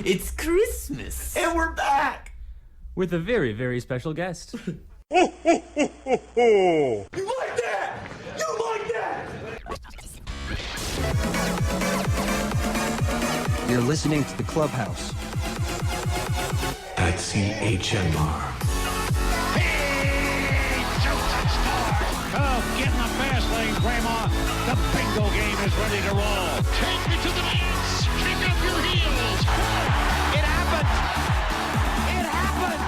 It's Christmas. And we're back! With a very, very special guest. You like that? You like that? You're listening to the Clubhouse. At CHMR. Oh, get in the fast lane, Grandma. The bingo game is ready to roll. Take me to the dance. Kick up your heels. It happened. It happened.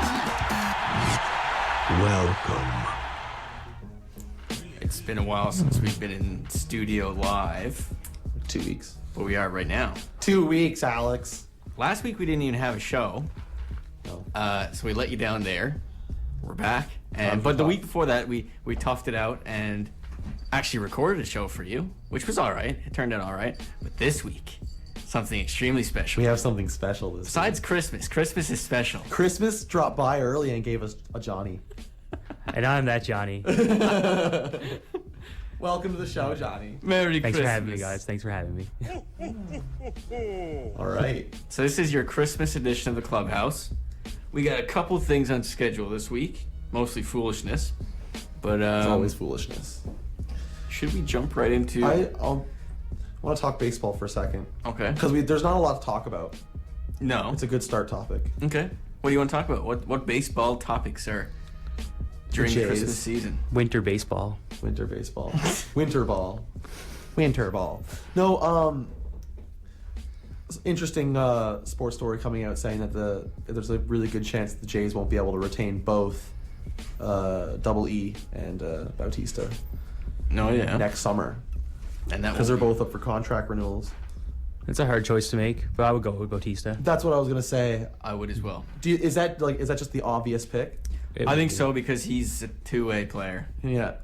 Welcome. It's been a while since we've been in studio live, 2 weeks. but we are right now. 2 weeks, Alex. Last week we didn't even have a show, No. so we let you down there. We're back, Time but for the tough. week before that we toughed it out and actually recorded a show for you, which was all right. It turned out all right. But this week, something extremely special. We have something special this Besides week. Christmas is special. Christmas dropped by early and gave us a Johnny. And I'm that Johnny. Welcome to the show, Johnny. Merry Thanks Christmas. for having me, guys. Thanks for having me. All right. So this is your Christmas edition of the Clubhouse. We got a couple things on schedule this week, mostly foolishness. But It's always foolishness. should we jump right into? I want to talk baseball for a second. Okay. Because there's not a lot to talk about. No. It's a good start topic. Okay. What do you want to talk about? What baseball topics are during the Jays. Christmas season? Winter baseball. Winter baseball. Winter ball. Winter ball. No, interesting sports story coming out saying that there's a really good chance the Jays won't be able to retain both Double E and Bautista No, yeah. next summer And that because they're will both up for contract renewals. It's a hard choice to make, but I would go with Bautista. That's what I was gonna say. I would as well. Is that just the obvious pick? I think so because he's a two-way player. Yeah.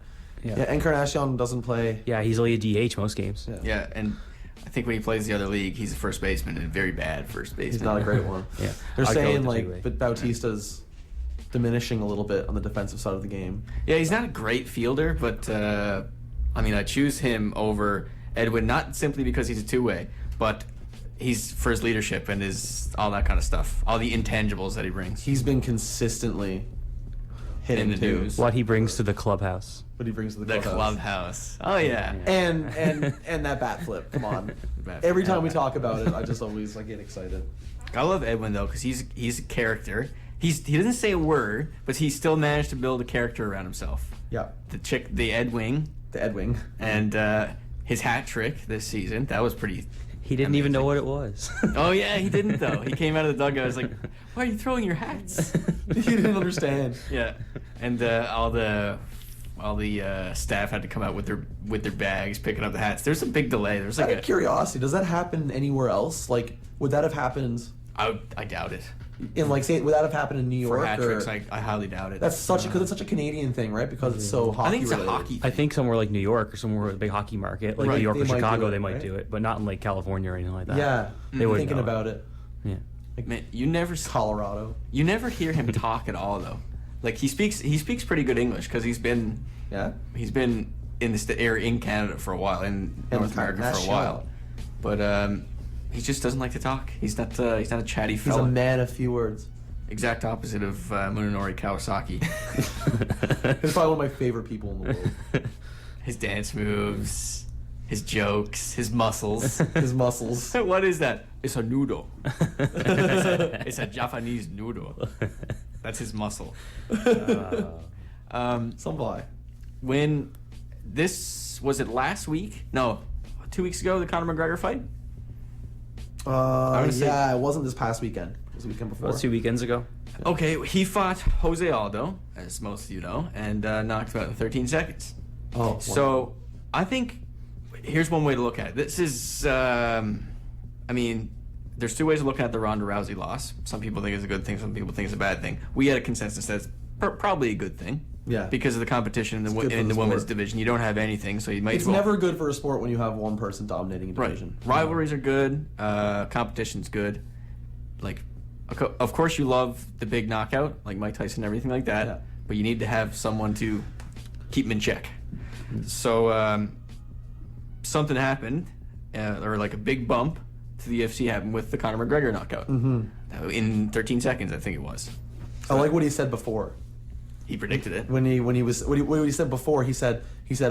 Yeah. Encarnacion doesn't play. Yeah, he's only a DH most games. Yeah. Yeah, and I think when he plays the other league, he's a first baseman and a very bad first baseman. He's not a great one. Yeah. They're I'd go saying with the two-way. but Bautista's diminishing a little bit on the defensive side of the game. Yeah, he's not a great fielder, but I choose him over Edwin not simply because he's a two-way, but he's for his leadership and his all that kind of stuff, all the intangibles that he brings. He's been consistently hitting In the too. news. What he brings to the clubhouse. What he brings to the The clubhouse. clubhouse. Oh yeah. And that bat flip. Come on. Bat Every flip. time we talk about it, I just always get excited. I love Edwin though because he's a character. He doesn't say a word, but he still managed to build a character around himself. Yeah. The Ed Wing, The Ed Wing. and his hat trick this season. That was pretty. He didn't even know what it was. Oh yeah, he didn't though. He came out of the dugout. I was like, "Why are you throwing your hats?" He didn't understand. Yeah, and all the staff had to come out with their bags, picking up the hats. There's a big delay. There's Out like of curiosity, does that happen anywhere else? Would that have happened I doubt it. say, would that have happened in New York? For hat or, tricks, I highly doubt it. that's because it's such a Canadian thing, right? Because it's so hockey I think it's related. a hockey. I think somewhere like New York or somewhere with a big hockey market, like Right, New York they or might Chicago, do it, they might right? do it, but not in like California or anything like that. Yeah. They wouldn't Thinking know. about it. Yeah. Man, you never Colorado. hear him talk at all though. Like he speaks pretty good English because he's been Yeah. in in Canada for a while, in North America for a while, but he just doesn't like to talk. He's not a chatty He's fella. a man of few words. Exact opposite of Munenori Kawasaki. He's probably one of my favorite people in the world. His dance moves, his jokes, his muscles. His muscles. What is that? It's a noodle. It's a Japanese noodle. That's his muscle. Some boy. When this was it last week? No, 2 weeks ago, the Conor McGregor fight. gonna say- Yeah, it wasn't this past weekend. It was the weekend before. About 2 weekends ago. Okay, he fought Jose Aldo, as most of you know, and knocked him out in 13 seconds. Oh, wow. So I think here's one way to look at it. This is, there's two ways of looking at the Ronda Rousey loss. Some people think it's a good thing. Some people think it's a bad thing. We had a consensus that's probably a good thing. Yeah. Because of the competition in It's good for the the women's sport. division, you don't have anything, so you might It's as well. never good for a sport when you have one person dominating a Right. division. Rivalries are good. Competition's good. Like, of course, you love the big knockout, like Mike Tyson and everything like that. Yeah. But you need to have someone to keep him in check. So something happened, or like a big bump to the UFC happened with the Conor McGregor knockout. In 13 seconds, I think it was. I like what he said before. He predicted it. When he said before, he said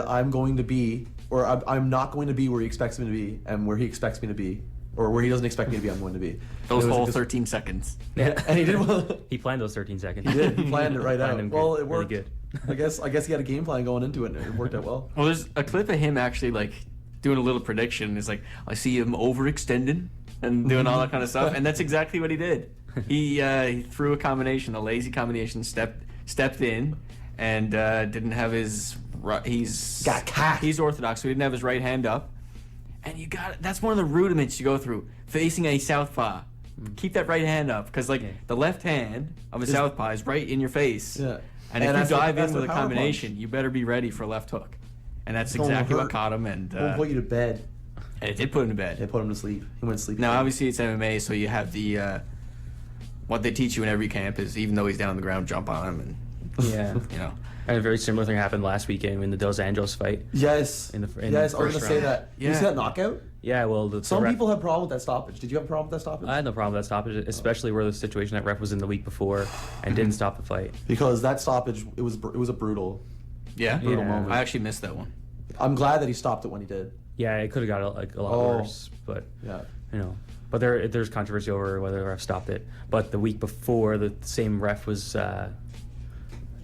I'm going to be, or I'm not going to be where he expects me to be, and where he expects me to be, or where he doesn't expect me to be, I'm going to be. Those And it was whole just- 13 seconds. Yeah, and he did well. He planned those 13 seconds. He did. He planned it right Planned out. them Well, good. it worked. Really good. I guess he had a game plan going into it, and it worked out well. Well, there's a clip of him actually like doing a little prediction. It's like, I see him overextending and doing all that kind of stuff, and that's exactly what he did. He threw a combination, a lazy combination, stepped in, and didn't have his. He's Got cacked. He's orthodox, so he didn't have his right hand up. And you got that's one of the rudiments you go through facing a southpaw. Keep that right hand up, because the left hand of a southpaw is right in your face. Yeah. And And if that's you the- dive that's in with the a power combination, punch. you better be ready for a left hook. And that's gonna exactly what hurt. caught him, and We'll put you to bed. it did put him to They bed. put him to sleep. He went to sleep. Now, obviously, it's MMA, so you have the what they teach you in every camp is even though he's down on the ground, jump on him, and Yeah. you know. And a very similar thing happened last weekend in the Dos Anjos fight. Yes. In the yes, I was first going to say round. that. Did you Yeah. see that knockout? Yeah, well, the Some ref- people have problem with that stoppage. Did you have a problem with that stoppage? I had no problem with that stoppage, especially where the situation that ref was in the week before and didn't stop the fight. Because that stoppage, it was a brutal. Yeah, Brutal moment. I actually missed that one. I'm glad that he stopped it when he did. Yeah, it could have got a lot Oh. worse, but Yeah. But there's controversy over whether the ref stopped it. But the week before, the same ref was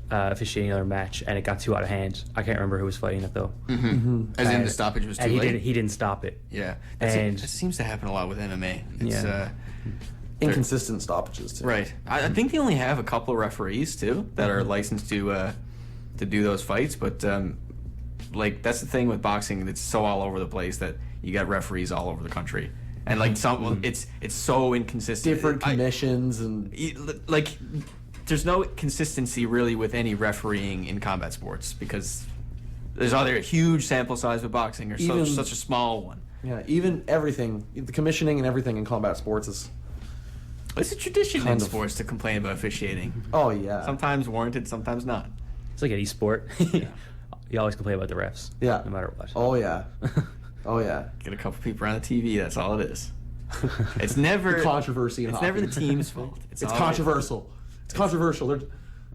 officiating another match, and it got too out of hand. I can't remember who was fighting it though. As in And- the stoppage was too and late. he didn't stop it. Yeah, And- that seems to happen a lot with MMA. It's, Yeah. Inconsistent stoppages, too. right. I think they only have a couple of referees too that are licensed to do those fights, but like that's the thing with boxing. It's so all over the place that you got referees all over the country, and like it's so inconsistent. Different commissions and... Like there's no consistency really with any refereeing in combat sports because there's either a huge sample size with boxing or Even- such a small one. Yeah, even everything, the commissioning and everything in combat sports is... It's a tradition in Kind of. sports to complain about officiating. Oh, yeah. Sometimes warranted, sometimes not. It's like any sport. You always complain about the refs. Yeah. No matter what. Oh, yeah. Oh, yeah. Get a couple people on the TV. That's all it is. It's never The controversy in It's hockey. never the team's fault. It's always- controversial. It's controversial.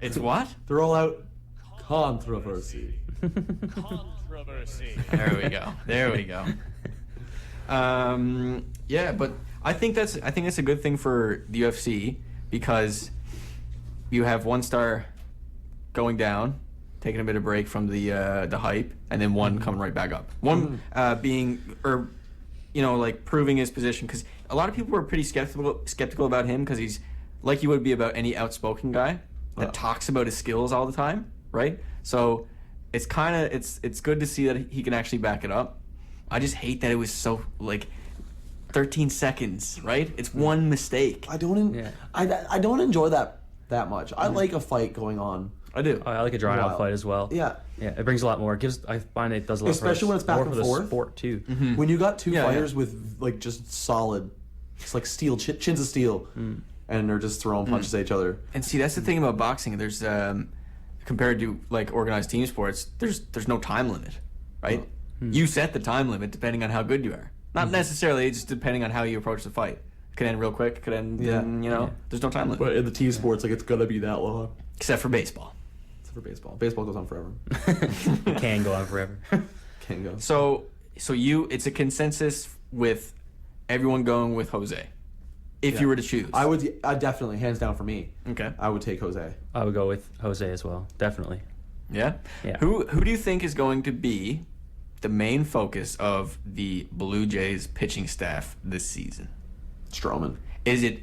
It's what? They're all out. Controversy. Controversy. There we go. There we go. Yeah, but I think that's a good thing for the UFC because you have one star going down, taking a bit of break from the hype, and then one coming right back up. One being like proving his position because a lot of people were pretty skeptical about him because he's like you would be about any outspoken guy that talks about his skills all the time, right? So it's it's good to see that he can actually back it up. I just hate that it was so 13 seconds, right? It's one mistake. I don't enjoy that much. I like a fight going on. I do. I like a drawn out Wow. fight as well. Yeah. Yeah, it brings a lot more. I find it does a lot Especially for when it's back more and for the forth. sport too. When you got two Yeah, fighters with just solid, it's like steel, chins of steel, and they're just throwing punches at each other. And see, that's the thing about boxing. There's compared to organized team sports, there's no time limit, right? You set the time limit depending on how good you are. Not necessarily, just depending on how you approach the fight. It could end real quick. It could end, there's no time limit. But in the team sports, it's gonna be that long. Except for baseball. Except for baseball. Baseball goes on forever. It can go on forever. Can't go. So it's a consensus with everyone going with Jose. If you were to choose. I definitely, hands down for me. Okay. I would take Jose. I would go with Jose as well. Definitely. Yeah? Yeah. Who do you think is going to be the main focus of the Blue Jays pitching staff this season? Stroman. Is it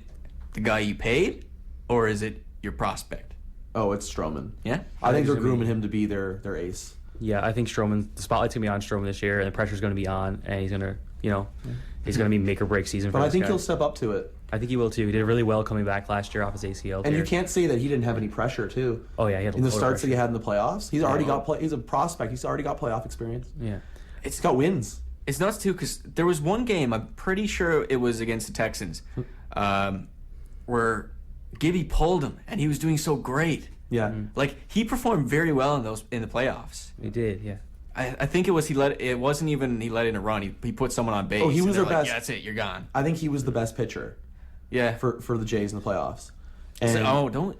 the guy you paid, or is it your prospect? Oh, it's Stroman. Yeah? I think they're he's gonna grooming him to be their ace. Yeah, I think the spotlight's gonna be on Stroman this year, and the pressure's gonna be on, and he's gonna be make or break season for But I this think guy. he'll step up to it. I think he will too. He did really well coming back last year off his ACL. And you tear. can't say that he didn't have any pressure too. Oh yeah, he had a In the lot of starts that he pressure. had in the playoffs, he's already got he's a prospect. He's already got playoff experience. Yeah. He's got wins. It's nuts, too, because there was one game, I'm pretty sure it was against the Texans, where Gibby pulled him, and he was doing so great. Yeah. Like, he performed very well in the playoffs. He did. Yeah. I think it was it wasn't even he let in a run. He put someone on base. Oh, he was and their they're like, best. Yeah, that's it. You're gone. I think he was the best pitcher Yeah. for the Jays in the playoffs. So, And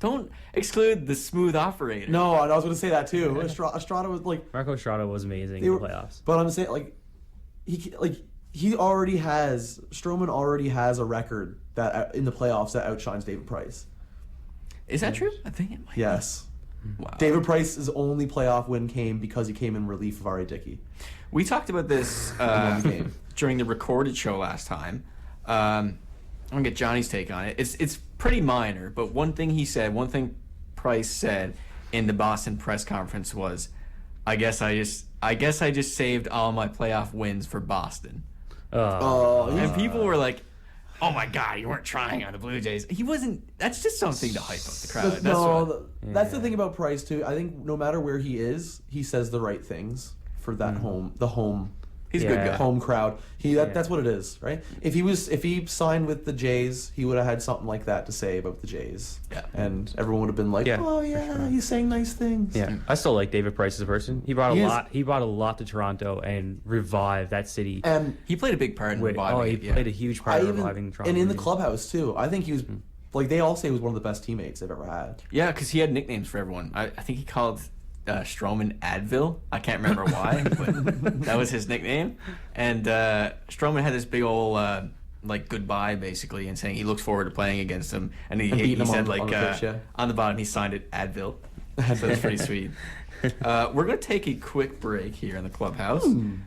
don't exclude the smooth operator. No, I was going to say that too. Estrada was like Marco Estrada was amazing in the playoffs. But I'm saying Stroman already has a record that in the playoffs that outshines David Price. Is that true? I think it might. Yes. Wow. David Price's only playoff win came because he came in relief of R.A. Dickey. We talked about this game. during the recorded show last time. I'm gonna get Johnny's take on it. It's pretty minor, but one thing Price said in the Boston press conference was, I guess I just saved all my playoff wins for Boston. And people were like, "Oh my God, you weren't trying on the Blue Jays." He wasn't. That's just something to hype up the crowd. That's the thing about Price too. I think no matter where he is, he says the right things for that home. He's a good guy. Home crowd. That's what it is, right? If he signed with the Jays, he would have had something like that to say about the Jays. Yeah. And everyone would have been like, "Oh yeah, he's saying nice things." Yeah, I still like David Price as a person. He brought a lot to Toronto and revived that city. And He played a big part in reviving it. He played a huge part in reviving Toronto. and in the clubhouse too. I think he was like they all say he was one of the best teammates they've ever had. Yeah, because he had nicknames for everyone. I think he called Stroman Advil. I can't remember why, but that was his nickname. And Stroman had this big old goodbye basically, and saying he looks forward to playing against him. And he said on the bottom he signed it Advil. So that's pretty sweet. We're gonna take a quick break here in the clubhouse,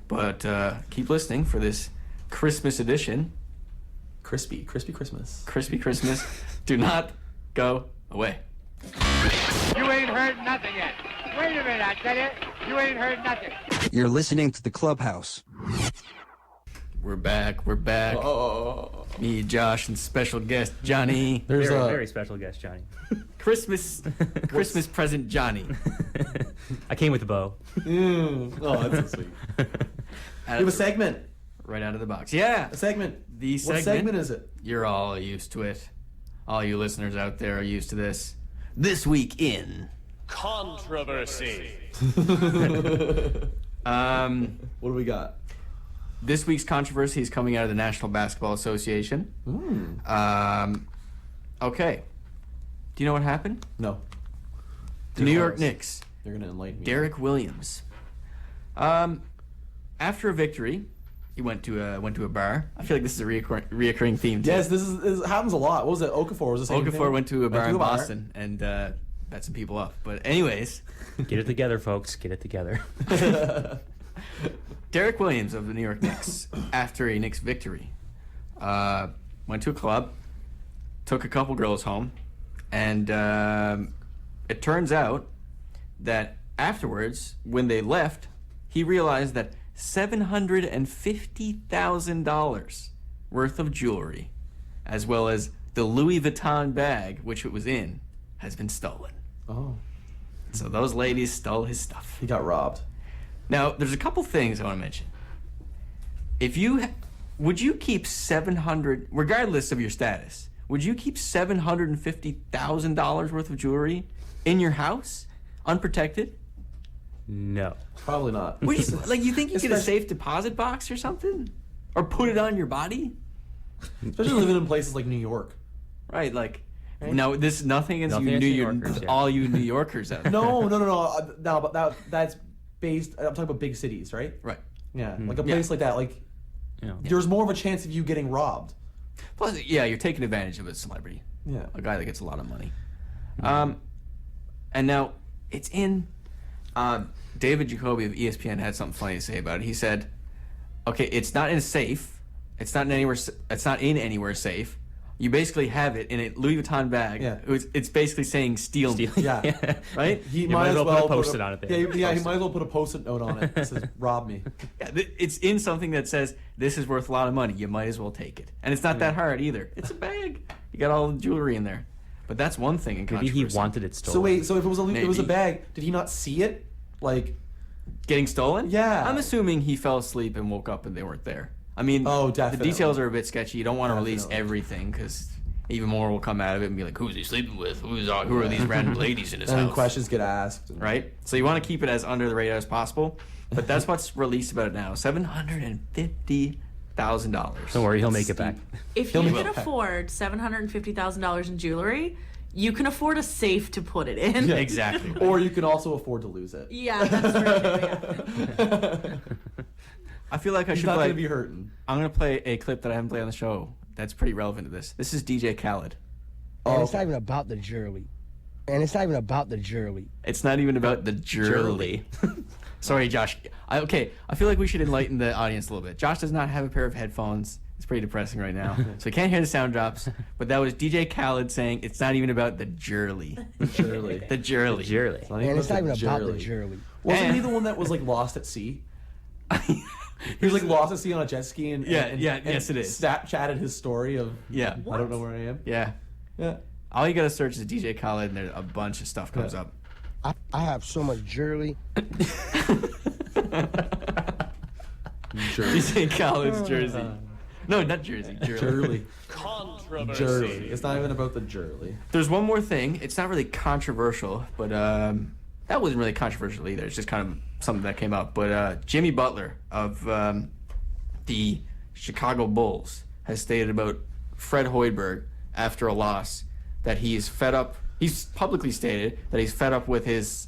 but keep listening for this Christmas edition. Crispy Christmas. Crispy Christmas. Do not go away. You ain't heard nothing yet. Wait a minute, I tell you, you ain't heard nothing. You're listening to the Clubhouse. We're back. Oh. Me, Josh, and special guest Johnny. There's very special guest, Johnny. Christmas present Johnny. I came with a bow. Oh, that's so sweet. We have a segment. Right out of the box. Yeah. A segment. What segment is it? You're all used to it. All you listeners out there are used to this. This week in Controversy. What do we got? This week's controversy is coming out of the National Basketball Association. Okay. Do you know what happened? No. The New York Knicks. They're gonna enlighten me. Derek Williams. After a victory, he went to a bar. I feel like this is a reoccurring theme. Too. Yes, this happens a lot. What was it? Okafor was the same thing? Okafor went to a bar in Boston and bet some people up. But anyways, Get it together, folks. Get it together. Derek Williams of the New York Knicks, after a Knicks victory, went to a club, took a couple girls home, and it turns out that afterwards, when they left, he realized that $750,000 worth of jewelry, as well as the Louis Vuitton bag which it was in, has been stolen. Oh. So those ladies stole his stuff. He got robbed. Now, there's a couple things I want to mention. Would you keep $700, regardless of your status, would you keep $750,000 worth of jewelry in your house, unprotected? No. Probably not. You think you get a safe deposit box or something? Or put it on your body? Especially living in places like New York. Right, no, this is nothing against Nothing you, against New Yorkers, yeah. all you New Yorkers out there. No, but that's based. I'm talking about big cities, right? Right. Yeah, like a place like that. Like, there's more of a chance of you getting robbed. Plus, yeah, you're taking advantage of a celebrity. Yeah. A guy that gets a lot of money. And now, it's in... David Jacoby of ESPN had something funny to say about it. He said, okay, it's not in a safe. It's not in anywhere safe. You basically have it in a Louis Vuitton bag. Yeah. It's basically saying steal me. Yeah. Right? He might as well put a post-it on it there. Yeah, he might as well put a post-it note on it that says, rob me. Yeah, it's in something that says, this is worth a lot of money. You might as well take it. And it's not that hard either. It's a bag. You got all the jewelry in there. But that's one thing in Maybe controversy. he wanted it stolen. So wait, if it was a Maybe. bag, did he not see it? Like, Getting stolen? Yeah. I'm assuming he fell asleep and woke up and they weren't there. I mean, Oh, the definitely. details are a bit sketchy. You don't want to release Definitely. everything because even more will come out of it and be like, who's he sleeping with? Who are these random ladies in his And then house? questions get asked. Right? So you want to keep it as under the radar as possible. But that's what's released about it now. $750,000. Don't worry, he'll make it back. If He'll you make can it. afford $750,000 in jewelry, you can afford a safe to put it in. Yeah. Exactly. Or you can also afford to lose it. Yeah, that's right. I feel like I He's should not play. going to be hurting. I'm going to play a clip that I haven't played on the show that's pretty relevant to this. This is DJ Khaled. And it's not even about the jewelry. It's not even about the jewelry. Sorry, Josh. I feel like we should enlighten the audience a little bit. Josh does not have a pair of headphones. It's pretty depressing right now. So he can't hear the sound drops. But that was DJ Khaled saying it's not even about the jewelry. Surely. The jewelry. Jewelry. And it's not even about the jewelry. Wasn't And- he the one that was like lost at sea? He was like lost at sea on a jet ski and yes, it is. Snapchatted his story of Yeah. I don't know where I am. Yeah. Yeah. All you gotta search is DJ Khaled and there a bunch of stuff comes up. I have so much jewelry. DJ Khaled's jersey. No, not jersey. Jewelry. Jewelry. It's not even about the jewelry. There's one more thing. It's not really controversial, but that wasn't really controversial either. It's just kind of something that came up. But Jimmy Butler of the Chicago Bulls has stated about Fred Hoiberg after a loss that he is fed up. He's publicly stated that he's fed up with his,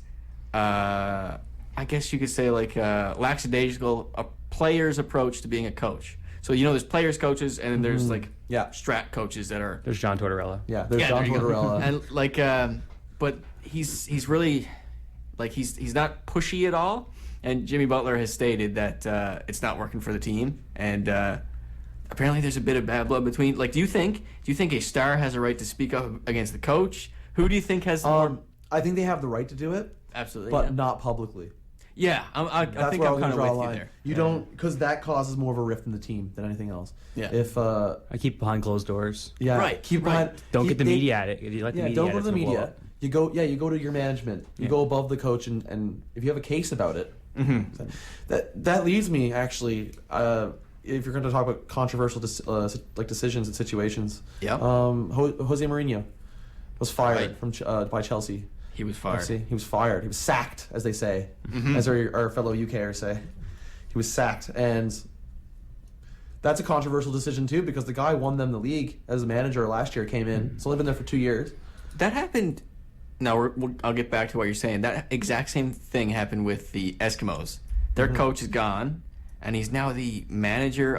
I guess you could say, like lackadaisical player's approach to being a coach. So there's players coaches, and then there's like strat coaches that are. There's John Tortorella. Yeah, there's John there you go. Tortorella. And like, but he's really like he's not pushy at all. And Jimmy Butler has stated that it's not working for the team, and apparently there's a bit of bad blood between. Like, do you think a star has a right to speak up against the coach? Who do you think has more? I think they have the right to do it, Absolutely, but yeah. not publicly. Yeah, I That's think where I'm I'm kind going to of draw a with you line. there. You don't, because that causes more of a rift in the team than anything else. Yeah. If I keep behind closed doors. Right, keep right. behind. Don't get the they- media at it. If you let the Yeah, media don't at go it, to the it's gonna blow media. up. You go to your management. You go above the coach, and if you have a case about it, that leads me actually. If you're going to talk about controversial decisions and situations, Jose Mourinho was fired from by Chelsea. He was fired. FC. He was fired. He was sacked, as they say, as our fellow UKers say. He was sacked, and that's a controversial decision too, because the guy won them the league as a manager last year. Came in. He's only been there for 2 years. That happened. No, I'll get back to what you're saying. That exact same thing happened with the Eskimos. Their coach is gone, and he's now the manager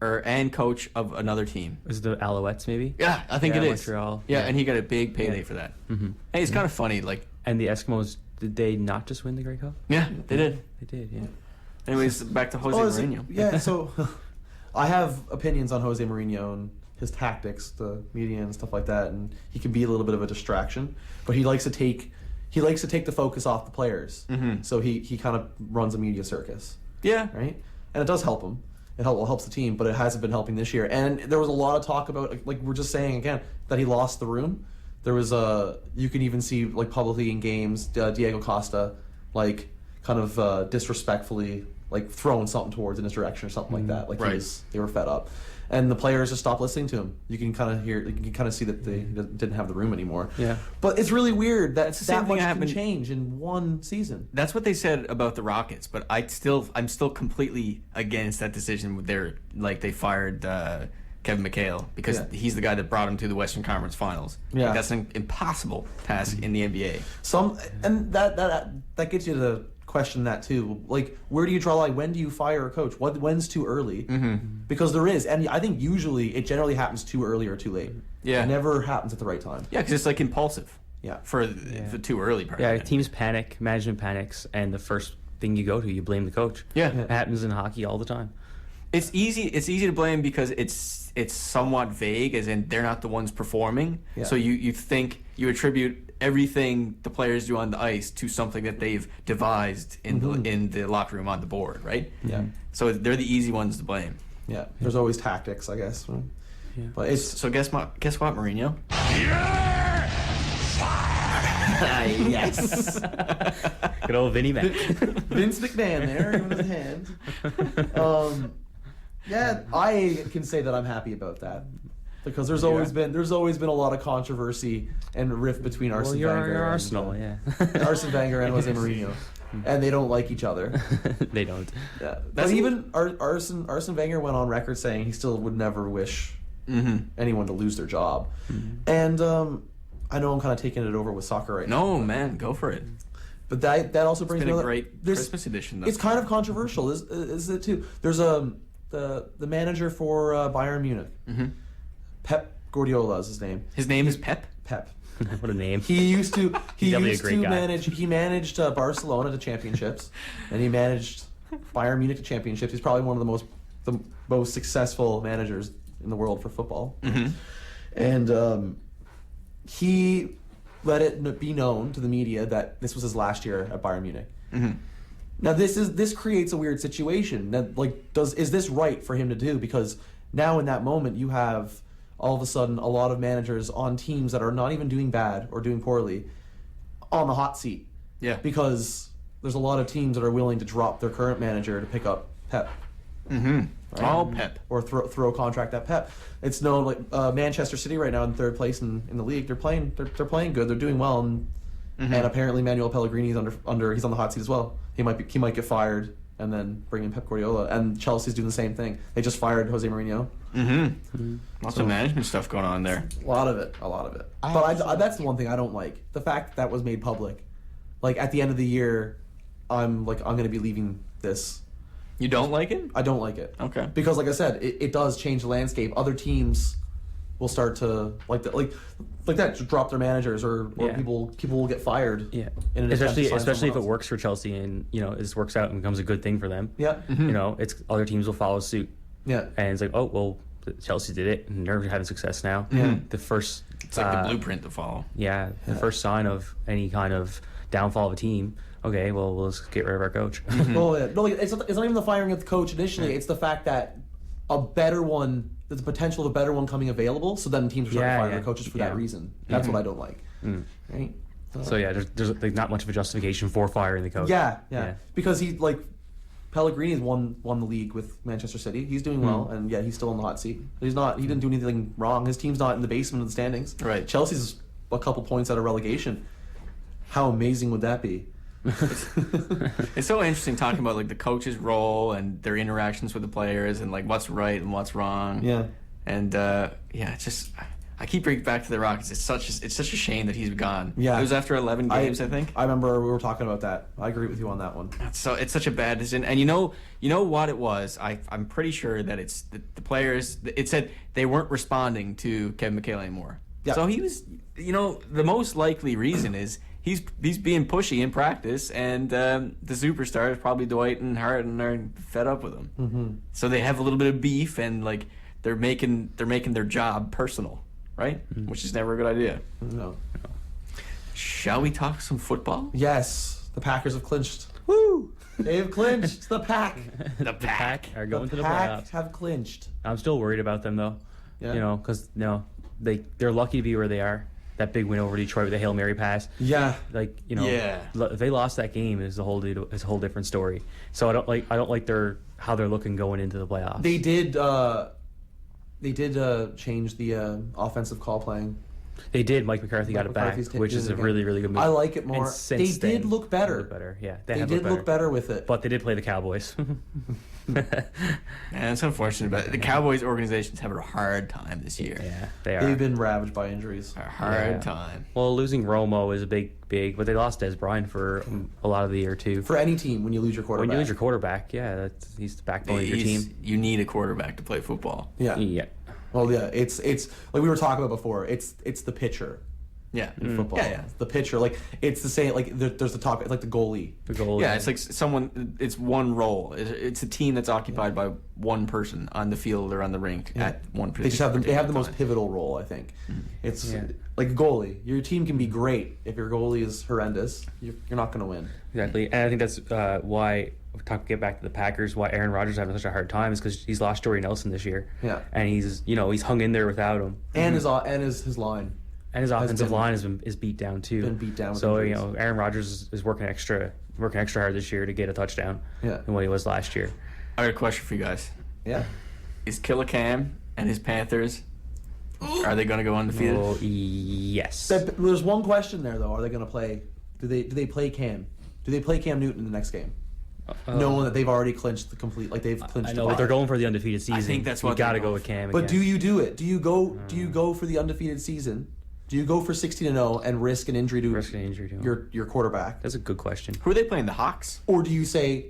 and coach of another team. Is it the Alouettes maybe? Yeah, I think it is. Montreal. Yeah, and he got a big payday for that. Hey, it's kind of funny. Like, And the Eskimos, did they not just win the Grey Cup? yeah, they did. They did, yeah. Anyways, back to Jose Mourinho. Yeah, so I have opinions on Jose Mourinho and his tactics, the media and stuff like that, and he can be a little bit of a distraction, but he likes to take the focus off the players. So he kind of runs a media circus, Yeah. right? And it does help him. It helps the team, but it hasn't been helping this year. And there was a lot of talk about, like we're just saying again, that he lost the room. There was you can even see like publicly in games, Diego Costa like kind of disrespectfully like throwing something towards in his direction or something like that. Like Right. they were fed up, and the players just stopped listening to him. You can kind of hear, you can kind of see that they didn't have the room anymore. Yeah. But it's really weird that the same that thing much can happened- change in one season. That's what they said about the Rockets, but I'm still completely against that decision. They fired Kevin McHale because he's the guy that brought him to the Western Conference Finals. Yeah. Like, that's an impossible task in the NBA. And that gets you to question that too. Like, where do you draw a line? When do you fire a coach? When's too early? Because there is, and I think usually it generally happens too early or too late. Yeah. It never happens at the right time. Yeah, because it's like impulsive. Yeah. For the too early part. Yeah, of it. teams panic, management panics, and the first thing you go to, you blame the coach. Yeah. It happens in hockey all the time. It's easy to blame because it's somewhat vague, as in they're not the ones performing. Yeah. So you attribute everything the players do on the ice to something that they've devised in the locker room on the board, right? Yeah. So they're the easy ones to blame. Yeah. There's always tactics, I guess. Right? Yeah. But it's So guess what, Mourinho? yes. Good old Vinny Mac. Vince McMahon there, giving his hand. Yeah, I can say that I'm happy about that. Because there's always been a lot of controversy and rift between Arsene Wenger you're and Arsenal, yeah. Arsene Wenger and Jose Mourinho, and they don't like each other. They don't. Yeah, but even Arsene Wenger went on record saying he still would never wish anyone to lose their job. And I know I'm kind of taking it over with soccer right now. No, man, go for it. But that also brings It's been me a great Christmas edition, though. It's kind of controversial, is it too? There's the manager for Bayern Munich. Pep Guardiola is his name. His name is Pep? Pep. What a name. He used to manage. He managed Barcelona to championships, and he managed Bayern Munich to championships. He's probably one of the most successful managers in the world for football. And he let it be known to the media that this was his last year at Bayern Munich. Now this creates a weird situation. Now, is this right for him to do? Because now in that moment you have all of a sudden a lot of managers on teams that are not even doing bad or doing poorly on the hot seat. Yeah. Because there's a lot of teams that are willing to drop their current manager to pick up Pep. Right? Oh, Pep. Or throw a contract at Pep. It's known like Manchester City right now in third place in the league. They're playing good. They're doing well, and apparently Manuel Pellegrini's he's on the hot seat as well. He might get fired and then bring in Pep Guardiola. And Chelsea's doing the same thing. They just fired Jose Mourinho. Lots of management stuff going on there. A lot of it. But that's the one thing I don't like. The fact that was made public. Like at the end of the year, I'm going to be leaving this. You don't like it? I don't like it. Okay. Because like I said, it does change the landscape. Other teams will start to like that just drop their managers or people will get fired. Yeah. In an attempt to sign Especially if someone it works for Chelsea and this works out and becomes a good thing for them. Yeah. It's other teams will follow suit. Yeah. And it's like, oh well, Chelsea did it and they're having success now. The first It's like the blueprint to follow. Yeah. The first sign of any kind of downfall of a team. Okay, well, we'll just get rid of our coach. Well, yeah. No, it's not even the firing of the coach initially. It's the fact that there's the potential of a better one coming available, so then teams are starting to fire their coaches for that reason. That's what I don't like. Right? So there's like not much of a justification for firing the coach. Yeah. Because Pellegrini's won the league with Manchester City. He's doing well, and he's still in the hot seat. He didn't do anything wrong. His team's not in the basement of the standings. Right. Chelsea's a couple points out of relegation. How amazing would that be? It's so interesting talking about like the coach's role and their interactions with the players and like what's right and what's wrong. Yeah. And it's just I keep bringing it back to the Rockets. It's such a shame that he's gone. Yeah. It was after 11 games, I think. I remember we were talking about that. I agree with you on that one. So it's such a bad decision. And you know what it was? I'm pretty sure that it's the players. It said they weren't responding to Kevin McHale anymore. Yeah. So he was. The most likely reason is. He's being pushy in practice, and the superstars, probably Dwight and Harden, are fed up with him. So they have a little bit of beef, and like they're making their job personal, right? Which is never a good idea. No. Shall we talk some football? Yes, the Packers have clinched. Woo! They've clinched. The Pack. The Pack are going to the Pack playoffs. have clinched. I'm still worried about them though. Yeah. Because they're lucky to be where they are. That big win over Detroit with the Hail Mary pass. Yeah. If they lost that game, it's a whole different story. So I don't like how they're looking going into the playoffs. They did change the offensive call playing. They did. Mike McCarthy got it back, which is a really, really good move. I like it more. They did look better. Yeah, they did look better with it. But they did play the Cowboys. Man, it's unfortunate, but the Cowboys organization's having a hard time this year. Yeah, they are. They've been ravaged by injuries. A hard time. Well, losing Romo is a big, but they lost Des Bryant for a lot of the year too. For any team, when you lose your quarterback. He's the backbone of your team. You need a quarterback to play football. Yeah. Well, yeah, it's like we were talking about before. It's the pitcher. Yeah, in football. Yeah. The pitcher, like it's the same. Like there's the top. It's like the goalie. Yeah, it's like someone. It's one role. It's a team that's occupied by one person on the field or on the rink at one position. They have the most pivotal role, I think. It's like a goalie. Your team can be great if your goalie is horrendous. You're not going to win. Exactly, and I think that's why. Get back to the Packers. Why Aaron Rodgers is having such a hard time is because he's lost Jordy Nelson this year. Yeah, and he's hung in there without him. And his line. And his offensive line is beat down too. Been beat down. So Aaron Rodgers is working extra hard this year to get a touchdown. Yeah. Than what he was last year. I got a question for you guys. Yeah. is Killicam and his Panthers, are they going to go undefeated? Oh, yes. There's one question there though. Are they going to play? Do they play Cam? Do they play Cam Newton in the next game? Knowing that they've already clinched the complete, like they've clinched. I know, the but they're bye. going for the undefeated season. I think that's what you got to they're go going with Cam. But again. do you do it? Do you go for the undefeated season? Do you go for 16-0 and risk an injury to your quarterback? That's a good question. Who are they playing? The Hawks? Or do you say,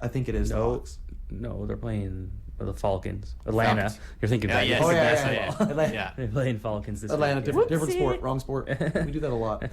I think it is the No, Hawks? no, they're playing the Falcons. Atlanta. Falcons. You're thinking Yeah, Vegas. yeah, Oh, yeah, that's yeah, it, yeah. yeah. Atlanta. Yeah. They're playing Falcons this Atlanta, week. different sport, wrong sport. We do that a lot.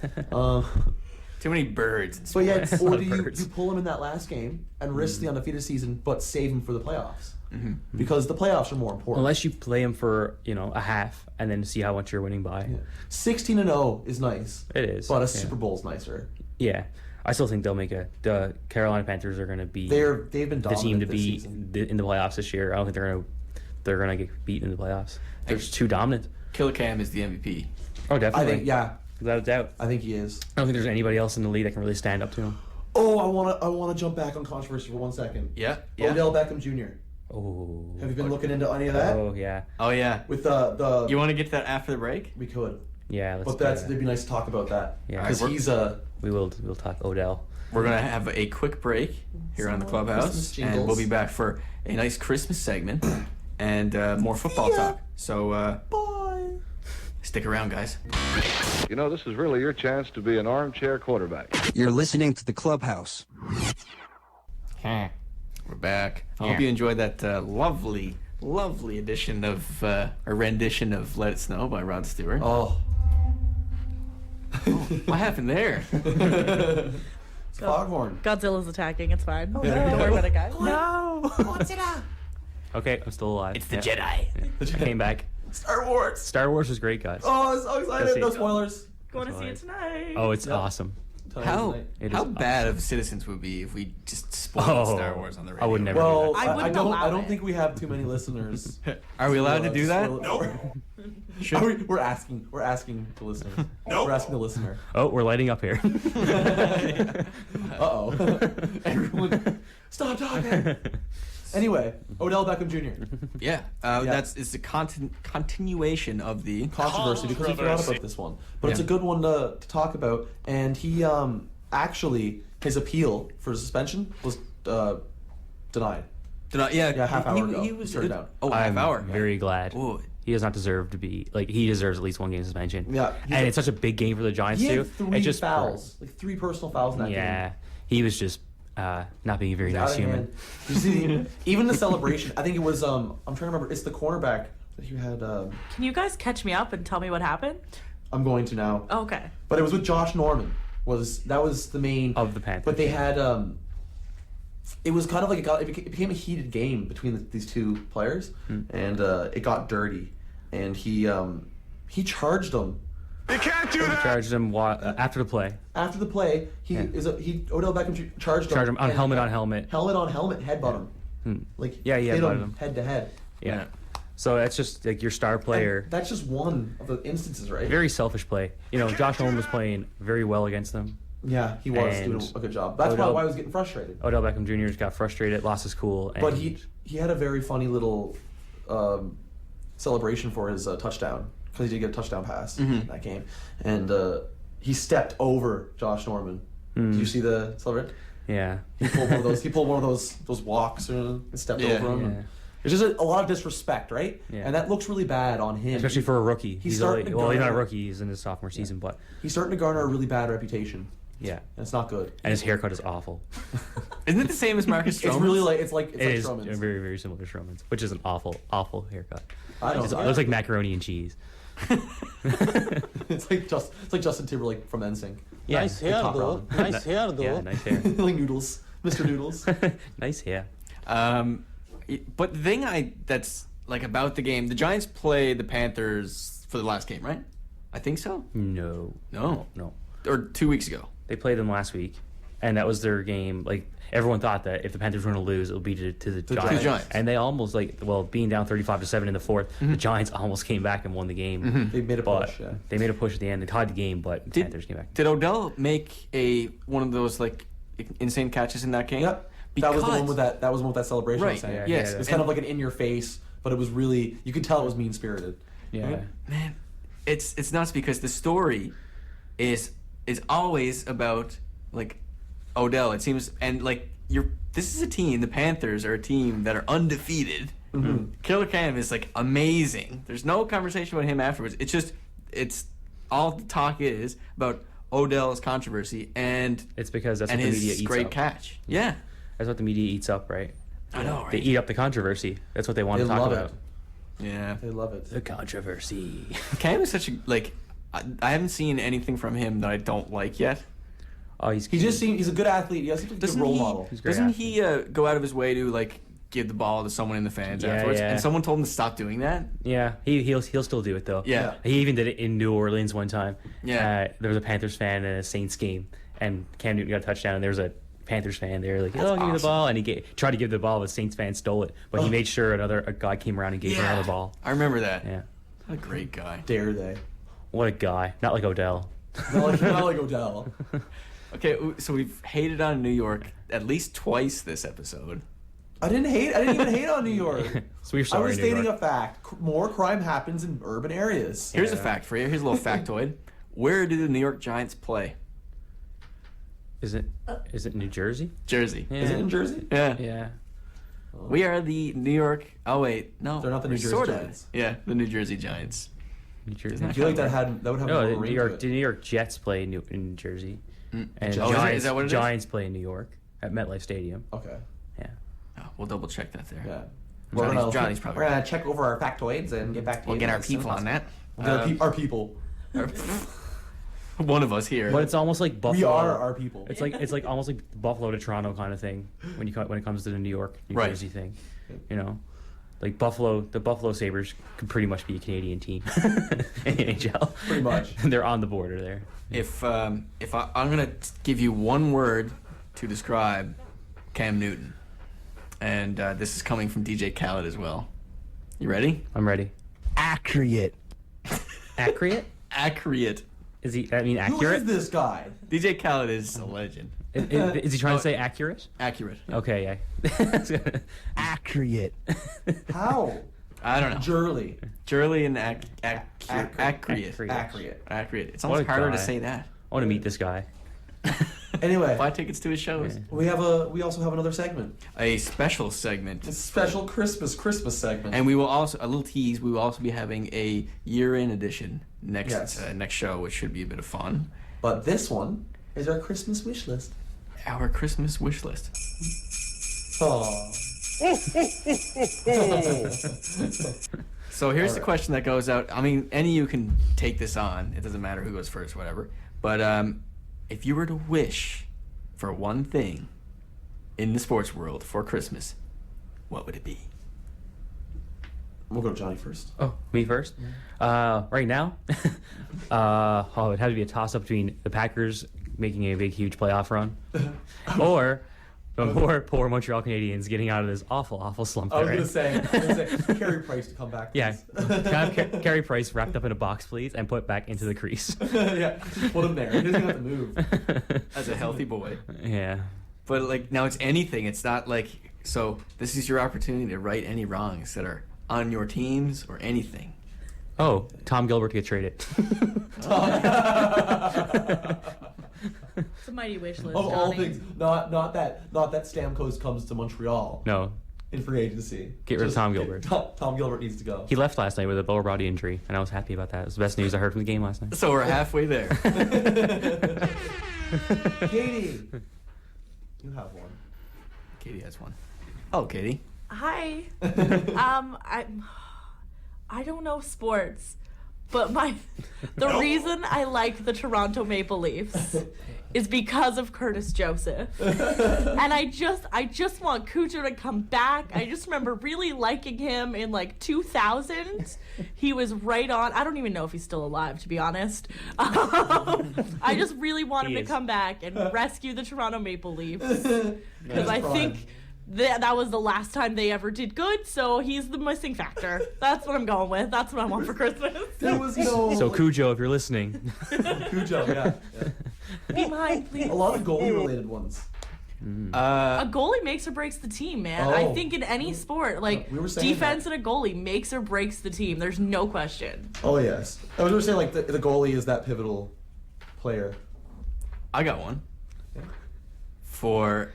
Too many birds. In But yeah, sports. or lot do of you birds. pull him in that last game and risk the undefeated season, but save him for the playoffs? Mm-hmm. Because the playoffs are more important. Unless you play them for a half and then see how much you're winning by. 16-0 is nice. It is, but a yeah. Super Bowl is nicer. Yeah, I still think they'll make the Carolina Panthers are going to be They've been the dominant team to this beat season. in the playoffs this year. I don't think they're gonna get beaten in the playoffs. They're just too dominant. Killicam is the MVP. Oh, I definitely. think, yeah, Without a doubt. I think he is. I don't think there's anybody else in the league that can really stand up to him. Oh, I wanna jump back on controversy for 1 second. Yeah. Odell Beckham Jr. Oh. Have you been looking into any of that? Oh yeah. Oh yeah. With the You want to get to that after the break? we could, Yeah. Let's but do it'd that. be nice to talk about that. Yeah. because he's a. We'll talk Odell. We're gonna have a quick break here on the Clubhouse, Christmas and jingles. we'll be back for a nice Christmas segment and more football talk. So Bye. stick around, guys. You know, this is really your chance to be an armchair quarterback. You're listening to the Clubhouse. We're back. I hope you enjoyed that lovely edition of a rendition of "Let It Snow" by Rod Stewart. Oh. What happened there? It's Foghorn. Godzilla's attacking. It's fine. no. Don't worry about it, guys. No. Okay, I'm still alive. It's the Yeah. Jedi. I came back. Star Wars. Star Wars was great, guys. Oh, I'm so excited. see. No spoilers. Going to see it tonight. Oh, it's awesome. How It how is bad of citizens would we if we just spoiled Oh, Star Wars on the radio? I would never Well, do that. I wouldn't don't. allow I don't it. think we have too many listeners. Are we allowed to do that? No. We're asking. We're asking the listeners. No. We're asking the listener. Oh, we're lighting up here. Uh-oh. Everyone, stop talking. Anyway, Odell Beckham Jr. Yeah, it's a continuation of the Controversy because we forgot about this one, but it's a good one to talk about. And he actually his appeal for suspension was denied. Half hour ago. He was turned down. Oh, I'm half hour. very glad. Ooh. He does not deserve to be he deserves at least one game suspension. Yeah, and it's such a big game for the Giants He too. had three It just fouls, like 3 personal fouls in that game. Yeah, he was just not being a very nice Out of human. hand. You see, even the celebration. I think it was. I'm trying to remember. It's the cornerback that he had. Can you guys catch me up and tell me what happened? I'm going to now. Oh, okay. But it was with Josh Norman. That was the main Of the Panthers. But they had. It was kind of like it became a heated game between these two players, and it got dirty, and he charged him. You can't do He charged him after the play. After the play, Odell Beckham charged him on and- helmet on helmet. helmet on helmet, headbutt him. Like Yeah, he hit headbutted him him. head to head. Yeah. So that's just like your star player. And that's just one of the instances, right? Very selfish play. Josh Norman was playing very well against them. Yeah, he was And doing a good job. That's Odell- why I was getting frustrated. Odell Beckham Jr. got frustrated, lost his cool. And But he had a very funny little celebration for his touchdown because he did get a touchdown pass in that game, and he stepped over Josh Norman. Did you see the celebration? Yeah. He pulled one of those. He pulled one of those walks and stepped over him. Yeah. It's just a lot of disrespect, right? Yeah. And that looks really bad on him, Especially for a rookie. He's starting to he's not a garner- rookie. He's in his sophomore season, but He's starting to garner a really bad reputation, yeah. and it's not good. And his haircut is awful. Isn't it the same as Marcus Stroman's? It's really like it's like It is Stroman's. very, very similar to Stroman's, which is an awful, awful haircut. I don't It know. looks like macaroni and cheese. It's like Justin Timberlake from NSYNC. Yeah. Nice hair, top though. ramen. Nice hair, though. Yeah, nice hair. Like Noodles, Mr. Noodles. Nice hair. But the thing that's like about the game, the Giants play the Panthers for the last game, right? I think so. No. No. Or 2 weeks ago. They played them last week, and that was their game. Like, everyone thought that if the Panthers were going to lose, it would be to the Giants. Giants. And they almost, being down 35-7 in the fourth, the Giants almost came back and won the game. They made a But push. Yeah. they made a push at the end. They tied the game, but the Panthers came back. Did Odell make one of those insane catches in that game? Yep. That was the one with that. That was the one with that celebration. I was Right. saying. Yes. It's kind of like an in-your-face but it was really, you could tell it was mean spirited. Yeah. Man, it's nuts because the story is always about like Odell. It seems, and like this is a team. The Panthers are a team that are undefeated. Killer Cam is like amazing. There's no conversation about him afterwards. It's all the talk is about Odell's controversy, and it's because that's and what the his media eats great up. catch. Yeah, That's what the media eats up, right? I know, right? They eat up the controversy. That's what they want to talk love about. it. Yeah, They love it. The controversy. Cam is such a I haven't seen anything from him that I don't like yet. Oh, He's a good athlete. He has a good role model. He's a great Doesn't athlete. he go out of his way to like give the ball to someone in the fans afterwards? yeah. And someone told him to stop doing that. Yeah, he'll still do it though. Yeah. He even did it in New Orleans one time. Yeah. There was a Panthers fan in a Saints game, and Cam Newton got a touchdown, and there was a Panthers fan there like, That's give me the awesome. ball, and he tried to give the ball, but Saints fan stole it, but he made sure a guy came around and gave him another ball. I remember that. Yeah. What a great guy. Dare they? What a guy. Not like Odell. Not like Odell. Okay, so we've hated on New York at least twice this episode. I didn't even hate on New York. So we're I sorry, was New stating York. a fact. More crime happens in urban areas. Here's a fact for you. Here's a little factoid. Where do the New York Giants play? Is it New Jersey? Jersey. Yeah. Is it in Jersey? Yeah. Yeah. We are the New York. Oh wait, no. They're not the New Jersey sorta. Giants. Yeah, the New Jersey Giants. New Jersey. Isn't I feel like that would have No, more the ring New to York. it. The New York Jets play in Jersey, and Oh, is Giants, that what it is? Giants play in New York at MetLife Stadium. Okay. Yeah. Oh, we'll double check that there. Yeah. Johnny's probably We're right. gonna check over our factoids and get back to We'll you get our as soon people as on that. possible. We'll get our people. One of us here. But it's almost like Buffalo. We are our people. It's like almost like Buffalo to Toronto kind of thing when it comes to the New York, New Right. Jersey thing. You know, like the Buffalo Sabres could pretty much be a Canadian team in the NHL. Pretty much. They're on the border there. If I'm gonna give you one word to describe Cam Newton, and this is coming from DJ Khaled as well. You ready? I'm ready. Accurate. Accurate? Accurate. Is he? I mean, Who accurate? is this guy? DJ Khaled is a legend. Is he trying to say accurate? Accurate. Okay, yeah. Accurate. How? I don't know. Jurley. Jurley and accurate. Accurate. It's What almost a harder guy. to say that. I want to meet this guy. Anyway, Buy tickets to his shows. we also have another segment. A special segment. A special Christmas segment. And we will also, a little tease, we will also be having a year-in edition next Yes. next show, which should be a bit of fun. But this one is our Christmas wish list. Our Christmas wish list. Aww. So here's the question that goes out. I mean, any of you can take this on. It doesn't matter who goes first, whatever. But if you were to wish for one thing in the sports world for Christmas, what would it be? We'll go to Johnny first. Oh, me first? Right now? It'd have to be a toss-up between the Packers making a big, huge playoff run or the poor Montreal Canadiens getting out of this awful, awful slump. I was they're in. gonna say Carey Price to come back. Yeah, Please. can I have Carey Price wrapped up in a box, please, and put back into the crease. Yeah, just put him there. He doesn't even have to move. As a healthy boy. Yeah. But like now it's anything. It's not like, so this is your opportunity to right any wrongs that are on your teams or anything. Oh, Tom Gilbert to get traded. It's a mighty wish list. Of all Johnny. things, not that Stamkos comes to Montreal No, in free agency. Get rid of Tom Gilbert. Tom Gilbert needs to go. he left last night with a lower body injury, and I was happy about that. It was the best news I heard from the game last night. So we're halfway there. Katie, you have one. Katie has one. Oh, Katie. Hi. I don't know sports, but the reason I like the Toronto Maple Leafs is because of Curtis Joseph. And I just want Cujo to come back. I just remember really liking him in like 2000. He was right on. I don't even know if he's still alive, to be honest. I just really want him to come back and rescue the Toronto Maple Leafs. Because I think that was the last time they ever did good, so he's the missing factor. That's what I'm going with. That's what I want for Christmas. There was no. So Cujo, if you're listening, Cujo, yeah. Be mine, please. A lot of goalie related ones. A goalie makes or breaks the team, man. I think in any sport, like we were saying defense and a goalie makes or breaks the team. There's no question. Oh yes, I was going to say like the goalie is that pivotal player. I got one. For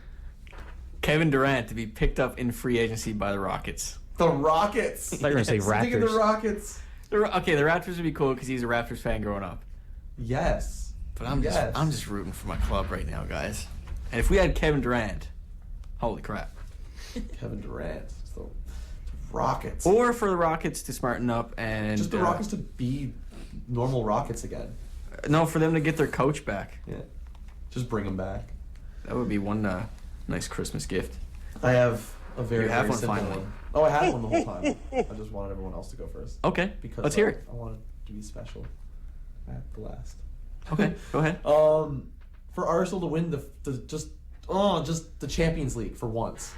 Kevin Durant to be picked up in free agency by the Rockets. The Rockets. I thought you were going to say I'm thinking Raptors. the Rockets. Okay, the Raptors would be cool because he's a Raptors fan growing up. Yes. But I'm just rooting for my club right now, guys. And if we had Kevin Durant, holy crap. Kevin Durant. The Rockets. Or for the Rockets to smarten up and just the Rockets to be normal Rockets again. No, for them to get their coach back. Yeah. Just bring him back. That would be one nice Christmas gift. I have a very, You have very one simple finally. one. Oh, I had one the whole time. I just wanted everyone else to go first. Okay, Because let's hear it. I wanted to be special at the last. Okay, go ahead. For Arsenal to win just the Champions League for once.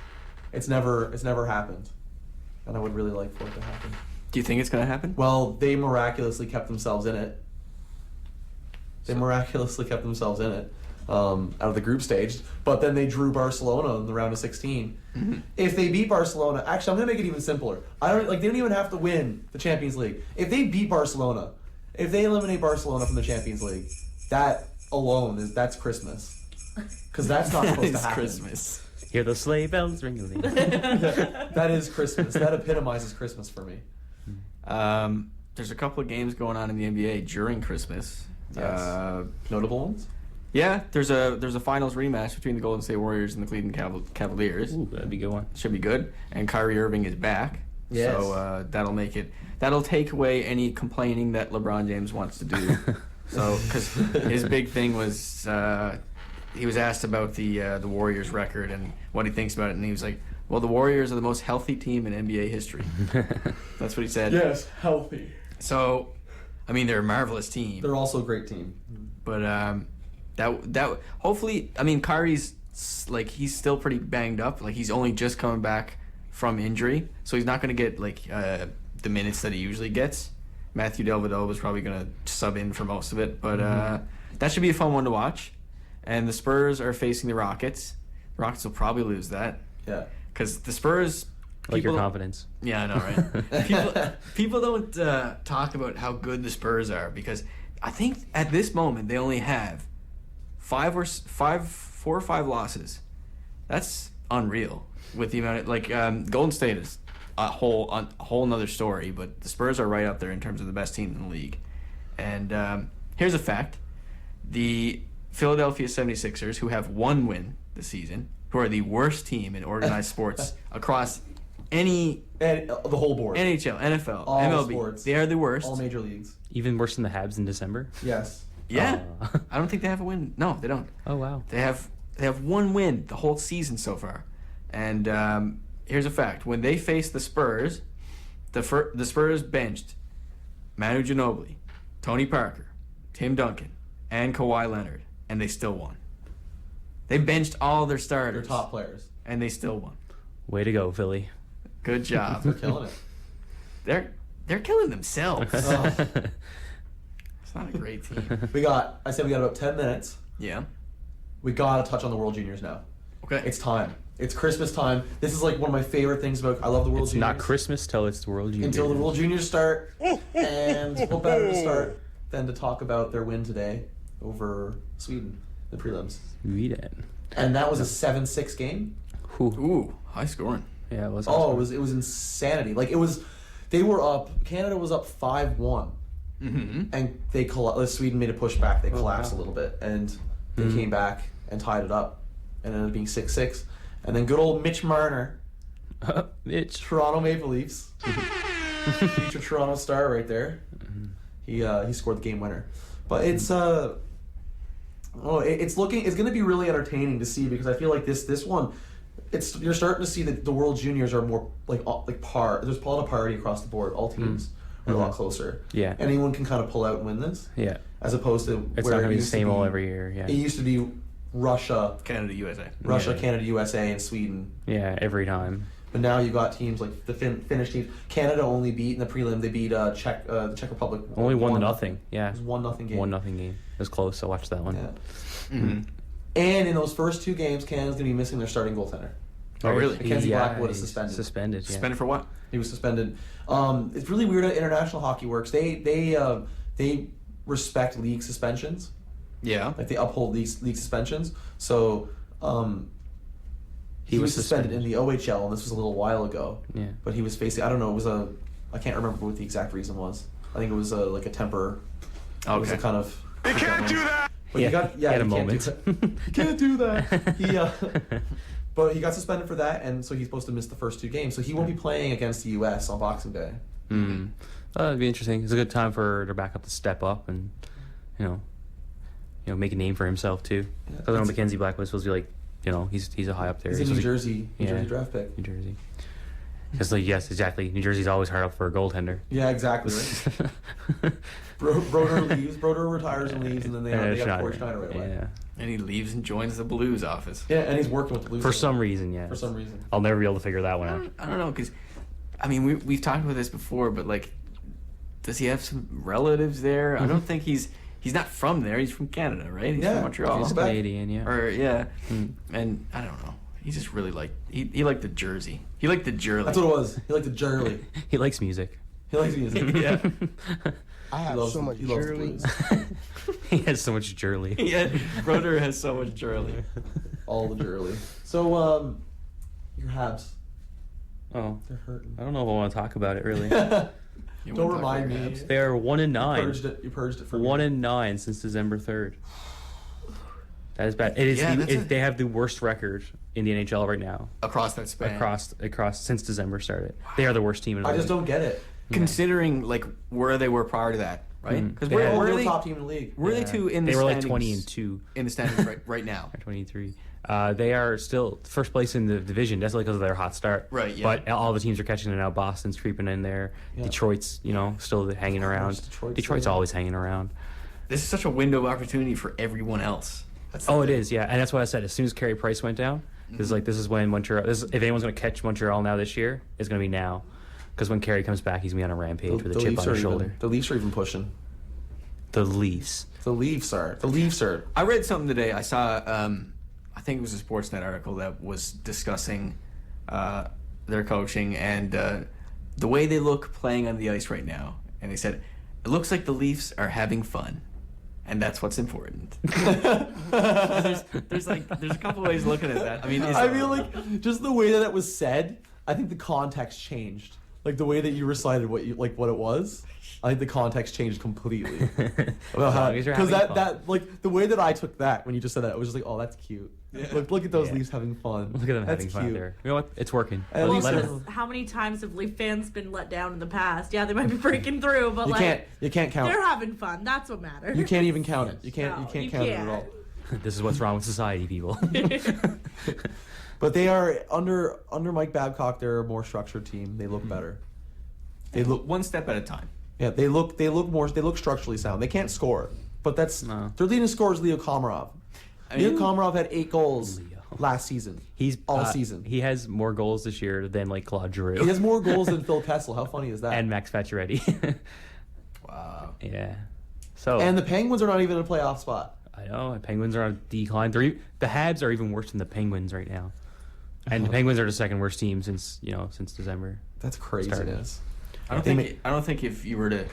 It's never happened. And I would really like for it to happen. Do you think it's going to happen? Well, they miraculously kept themselves in it. Out of the group stage, but then they drew Barcelona in the round of 16. Mm-hmm. If they beat Barcelona, actually, I'm gonna make it even simpler. They don't even have to win the Champions League. If they beat Barcelona, if they eliminate Barcelona from the Champions League, that alone that's Christmas, because that's not supposed to happen. Christmas. Hear the sleigh bells ringing. That is Christmas. That epitomizes Christmas for me. There's a couple of games going on in the NBA during Christmas. Yes. Notable ones. Yeah, there's a finals rematch between the Golden State Warriors and the Cleveland Cavaliers. Ooh, that'd be a good one. Should be good. And Kyrie Irving is back. Yes. So that'll take away any complaining that LeBron James wants to do. So, because his big thing was he was asked about the Warriors record and what he thinks about it, and he was like, "Well, the Warriors are the most healthy team in NBA history." That's what he said. Yes, healthy. So, I mean, they're a marvelous team. They're also a great team. But that hopefully, I mean, Kyrie's like he's still pretty banged up. Like he's only just coming back from injury, so he's not going to get like the minutes that he usually gets. Matthew Dellavedova is probably going to sub in for most of it, but that should be a fun one to watch. And the Spurs are facing the Rockets. The Rockets will probably lose that. Yeah. Because the Spurs. Like your confidence. Yeah, I know, right? people don't talk about how good the Spurs are because I think at this moment they only have 4 or 5 losses. That's unreal. With the amount of Golden State is a whole nother story, but the Spurs are right up there in terms of the best team in the league. And here's a fact: the Philadelphia 76ers, who have 1 win this season, who are the worst team in organized sports across the whole board. NHL, NFL, All MLB. sports. They are the worst. All major leagues. Even worse than the Habs in December? Yes. Yeah. I don't think they have a win. No, they don't. Oh, wow. They have 1 win the whole season so far. And here's a fact. When they faced the Spurs, the Spurs benched Manu Ginobili, Tony Parker, Tim Duncan, and Kawhi Leonard, and they still won. They benched all their starters. Their top players. And they still won. Way to go, Philly. Good job. They're killing it. They're killing themselves. Oh. It's not a great team. I said we got about 10 minutes. Yeah. We got to touch on the World Juniors now. Okay. It's time. It's Christmas time. This is like one of my favorite things about. I love the World It's Juniors. not Christmas till it's the World Juniors. Until the World Juniors start. And what better to start than to talk about their win today over Sweden, the prelims. Sweden. And that was a 7-6 game. Ooh, high scoring. Yeah, it was. Oh, awesome. it was insanity. Like they were up. Canada was up 5-1, and Sweden made a pushback. They collapsed a little bit, and they came back and tied it up, and ended up being 6-6. And then good old Mitch Marner, Mitch. Toronto Maple Leafs, future Toronto star right there. He scored the game winner. But it's going to be really entertaining to see because I feel like this one. You're starting to see that the World Juniors are more like par. There's a lot of parity across the board. All teams are a lot closer. Yeah. Anyone can kind of pull out and win this. Yeah. As opposed to It's where not going to be the used to same all every year. Yeah. It used to be Russia, Canada, USA. Canada, USA, and Sweden. Yeah, every time. But now you got teams like the Finnish teams. Canada only beat in the prelim. They beat the Czech Republic. Only 1-0. Yeah. It was 1-0 game. 1-0 game. It was close. I watched that one. Yeah. Mm-hmm. And in those first 2 games, Canada's going to be missing their starting goaltender. Oh, really? Mackenzie Blackwood is he's suspended. Suspended. Suspended for what? He was suspended. It's really weird how international hockey works. They respect league suspensions. Yeah. Like they uphold league suspensions. So he was suspended in the OHL, and this was a little while ago. Yeah. But he was facing, I don't know, I can't remember what the exact reason was. I think it was like a temper. Okay. It was a kind of. You can't do that! But Yeah, he got, he had a you can't moment. do that. You can't do that. But he got suspended for that, and so he's supposed to miss the first 2 games. So he won't be playing against the U.S. on Boxing Day. It'd be interesting. It's a good time for their backup to step up and, you know, make a name for himself too. I know Mackenzie Blackwood's supposed to be like, he's a high up there. He's a New Jersey draft pick. New Jersey. Because yes, exactly. New Jersey's always hard up for a goaltender. Yeah, exactly. Right? Broder retires and leaves, and then they got Corey Schneider right away. Yeah. And he leaves and joins the Blues office. Yeah, and he's working with the Blues For some reason, yeah. For some reason. I'll never be able to figure that one out. I don't know, because, I mean, we've talked about this before, but, like, does he have some relatives there? I don't think he's not from there. He's from Canada, right? He's from Montreal. He's Canadian, yeah. Or, yeah. And I don't know. He just really liked, he liked the jersey. He liked the jersey. That's what it was. He liked the Jurley. He likes music. He likes music. Yeah. I have so much he loves Shirley. Blues. He has so much jewelry. Yeah, Broder has so much jersey. All the Jurley. So, your Habs. Oh, They're hurting. I don't know if I want to talk about it really. Don't remind me. They are 1-9. You purged it for me. 1-9 since December 3rd. That is bad. It is. Yeah, they have the worst record in the NHL right now. Across that span. Across since December started. They are the worst team in the league. I just don't get it. Considering, like, where they were prior to that, right? Because They were had- They're they the top team in the league. Were they two in the They were like standings? 20-2. In the standings right now. Or 23. They are still first place in the division. That's because of their hot start. Right, yeah. But all the teams are catching it now. Boston's creeping in there. Yeah. Detroit's, still hanging around. Detroit's always hanging around. This is such a window of opportunity for everyone else. That's the Oh, it thing. is, yeah. And that's what I said. As soon as Carey Price went down, this is when Montreal. If anyone's going to catch Montreal now this year, it's going to be now. Because when Carey comes back, he's going to be on a rampage with a chip Leafs on his are shoulder. even, the Leafs are even pushing. The Leafs. The Leafs are. I read something today. I saw, I think it was a Sportsnet article that was discussing their coaching and the way they look playing on the ice right now. And they said, it looks like the Leafs are having fun. And that's what's important. there's a couple ways of looking at that. I mean, I feel like just the way that it was said, I think the context changed. Like the way that you recited what it was. I think the context changed completely. Because that like the way that I took that when you just said that, it was just like, oh, that's cute. Yeah. Look at those Leafs having fun. Look at them That's having fun cute. there. You know what? It's working. At least Let it's- them- How many times have Leaf fans been let down in the past? Yeah, they might be breaking through, but You can't count. they're having fun. That's what matters. You can't even count it. You can't No, count you it at can't. all. This is what's wrong with society, people. But they are under Mike Babcock. They're a more structured team. They look better. They look one step at a time. Yeah, they look structurally sound. They can't score, but their leading scorer is Leo Komarov. Leo Komarov had 8 goals last season. He's all season. He has more goals this year than like Claude Giroux. He has more goals than Phil Kessel. How funny is that? and Max Pacioretty. Wow. Yeah. So And the Penguins are not even in a playoff spot. I know the Penguins are on decline. The Habs are even worse than the Penguins right now, and the Penguins are the second worst team since December. That's craziness. I don't think if you were to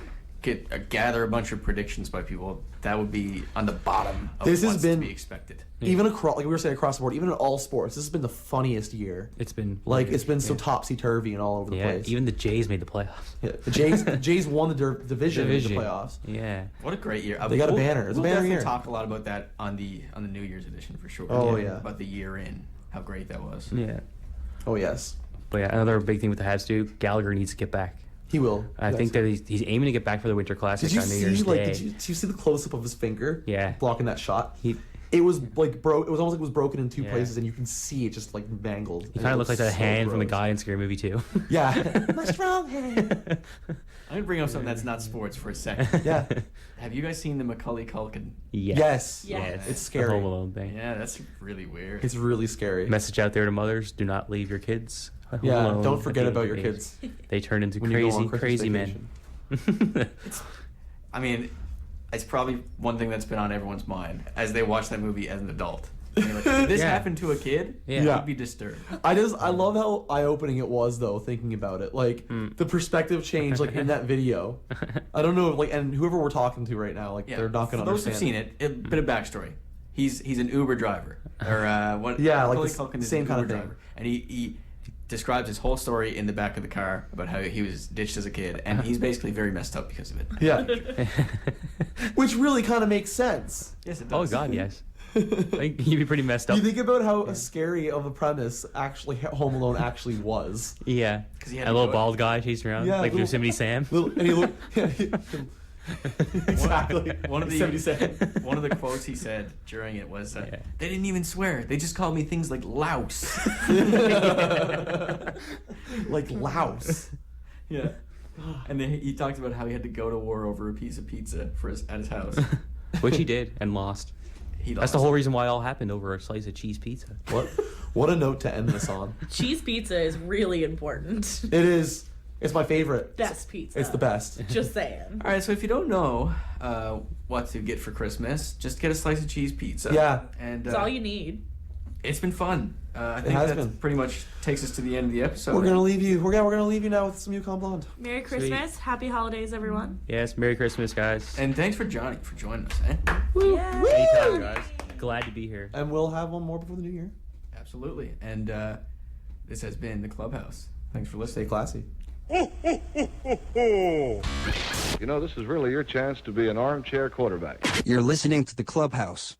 gather a bunch of predictions by people, that would be on the bottom of This has what's been- to be expected. Even across, like we were saying, across the board, even in all sports, this has been the funniest year. It's been It's been so topsy turvy and all over the place. Even the Jays made the playoffs. Yeah, the Jays won the division in the playoffs. Yeah. What a great year! They got a banner. It's a We'll banner definitely year. talk a lot about that on the New Year's edition for sure. Oh, yeah. About the year in, how great that was. Yeah. Oh yes, But yeah, another big thing with the Habs too. Gallagher needs to get back. he will. I think that he's aiming to get back for the Winter Classic Did you on New see Year's Day. did you see the close up of his finger? Yeah. blocking that shot. He It was like broke. It was almost like it was broken in 2 Yeah. places, and you can see it just like mangled. He kind of looks like that hand from the guy in Scary Movie 2. Yeah, my strong hand. I'm gonna bring up something that's not sports for a second. Yeah. Have you guys seen the Macaulay Culkin? Yes. Yes. It's The scary. Home Alone thing. Yeah, that's really weird. It's really scary. Message out there to mothers: do not leave your kids home Yeah, alone don't at forget the about end your of the kids. day. They turn into When you go on crazy Christmas men. I mean, it's probably one thing that's been on everyone's mind as they watch that movie as an adult. If this Yeah. happened to a kid, Yeah. he'd be disturbed. I love how eye-opening it was though, thinking about it. Like the perspective change, like in that video. I don't know, like, and whoever we're talking to right now, like they're not gonna For those who've understand. seen it, a bit of backstory. He's an Uber driver, or what? Yeah, like Macaulay the Culkin is same an kind of Uber thing. driver. And he describes his whole story in the back of the car about how he was ditched as a kid, and he's basically very messed up because of it. Yeah, which really kind of makes sense. Yes, it Oh does. God, yes. Like, you'd be pretty messed up. You think about how scary of a premise actually Home Alone actually was. Yeah. 'Cause he had A to little go- bald guy chasing around, Yeah, like little- Yosemite Sam. And he looked. Exactly. One of the 77. one of the quotes he said during it was, Yeah. "They didn't even swear. They just called me things like louse." Like louse. Yeah. And then he talked about how he had to go to war over a piece of pizza at his house. Which he did and lost. He That's the lost. whole reason why it all happened over a slice of cheese pizza. What a note to end this on. Cheese pizza is really important. It is. It's my favorite. Best pizza. It's the best. Just saying. All right, so if you don't know what to get for Christmas, just get a slice of cheese pizza. Yeah. And That's all you need. it's been fun. I think has that been. pretty much takes us to the end of the episode. We're gonna leave you. We're gonna leave you now with some Yukon Blonde. Merry Christmas. Happy holidays, everyone. Yes, Merry Christmas, guys. And thanks for joining us. Yeah. Anytime, guys. Glad to be here. And we'll have one more before the new year. Absolutely. And this has been the Clubhouse. Thanks for Stay listening. classy. You know, this is really your chance to be an armchair quarterback. You're listening to the Clubhouse.